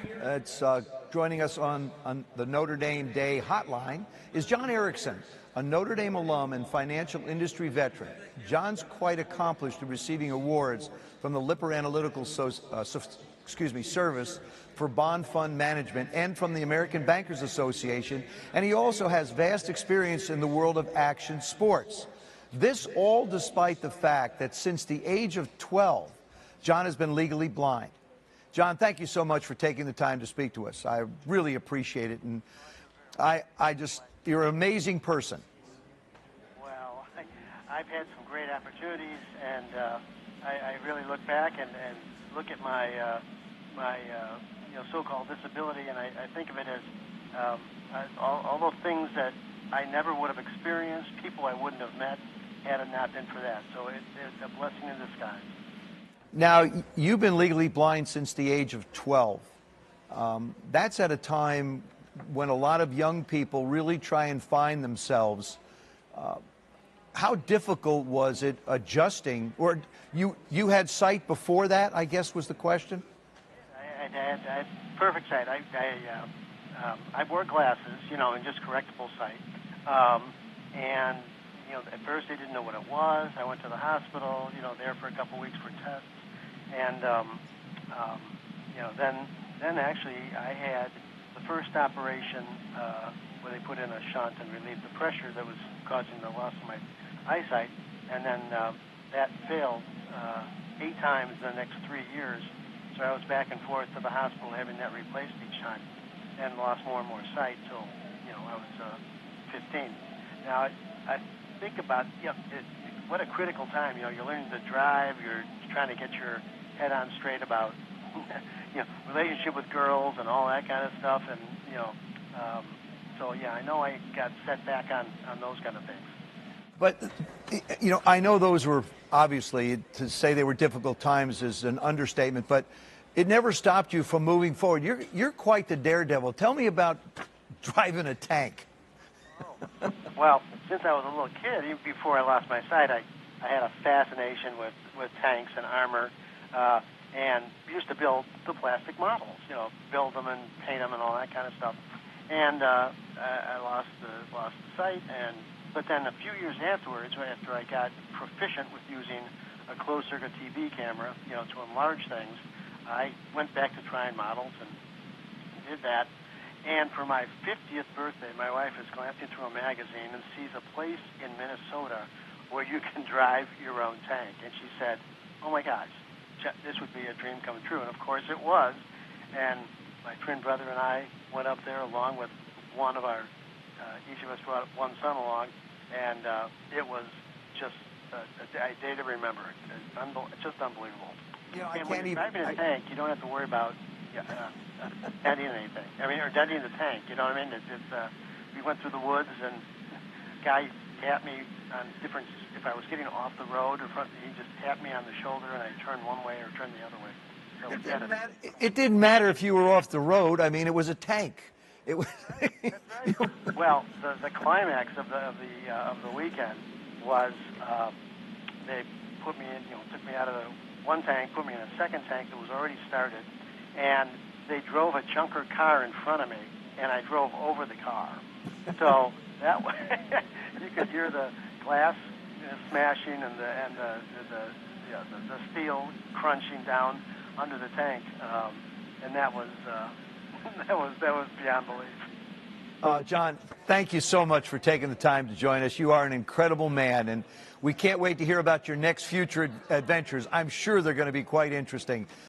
It's joining us on the Notre Dame Day hotline is John Erickson, a Notre Dame alum and financial industry veteran. John's quite accomplished in receiving awards from the Lipper Analytical Service for Bond Fund Management and from the American Bankers Association, and he also has vast experience in the world of action sports. This all despite the fact that since the age of 12, John has been legally blind. John, thank you so much for taking the time to speak to us. I really appreciate it, and you're an amazing person. Well, I've had some great opportunities, and I really look back and look at my so-called disability, and I think of it as all those things that I never would have experienced, people I wouldn't have met had it not been for that. So it's a blessing in disguise. Now, you've been legally blind since the age of 12. That's at a time when a lot of young people really try and find themselves. How difficult was it adjusting? Or you had sight before that, I guess, was the question? I had perfect sight. I wore glasses, and just correctable sight. And, at first they didn't know what it was. I went to the hospital, there for a couple weeks for tests. And, then actually I had the first operation where they put in a shunt and relieved the pressure that was causing the loss of my eyesight. And then that failed 8 times in the next 3 years. So I was back and forth to the hospital having that replaced each time and lost more and more sight till, I was 15. Now, I think about, what a critical time. You're learning to drive, you're trying to get your head on straight about, relationship with girls and all that kind of stuff. And, I know I got set back on those kind of things. But, I know those were, obviously, to say they were difficult times is an understatement, but it never stopped you from moving forward. You're quite the daredevil. Tell me about driving a tank. Oh. Well, since I was a little kid, even before I lost my sight, I had a fascination with tanks and armor, and used to build the plastic models, build them and paint them and all that kind of stuff. And I lost the sight, but then a few years afterwards, after I got proficient with using a closed-circuit TV camera, to enlarge things, I went back to trying models and did that. And for my 50th birthday, my wife is glancing through a magazine and sees a place in Minnesota where you can drive your own tank. And she said, "Oh my gosh, this would be a dream come true." And of course it was. And my twin brother and I went up there along with one of our, each of us brought one son along, and it was just a day to remember. It's just unbelievable. And when you're driving a tank, you don't have to worry about denting anything. Or denting the tank. You know what I mean? We went through the woods, and a guy tapped me on different. If I was getting off the road, he just tapped me on the shoulder, and I turned one way or turned the other way. So it didn't matter if you were off the road. It was a tank. It was. That's right. Well, the climax of the weekend was they put me in, took me out of the one tank, put me in a second tank that was already started, and they drove a junker car in front of me, and I drove over the car. So that way, you could hear the glass smashing and the steel crunching down under the tank, and that was beyond belief. John, thank you so much for taking the time to join us. You are an incredible man, and we can't wait to hear about your next future adventures. I'm sure they're going to be quite interesting.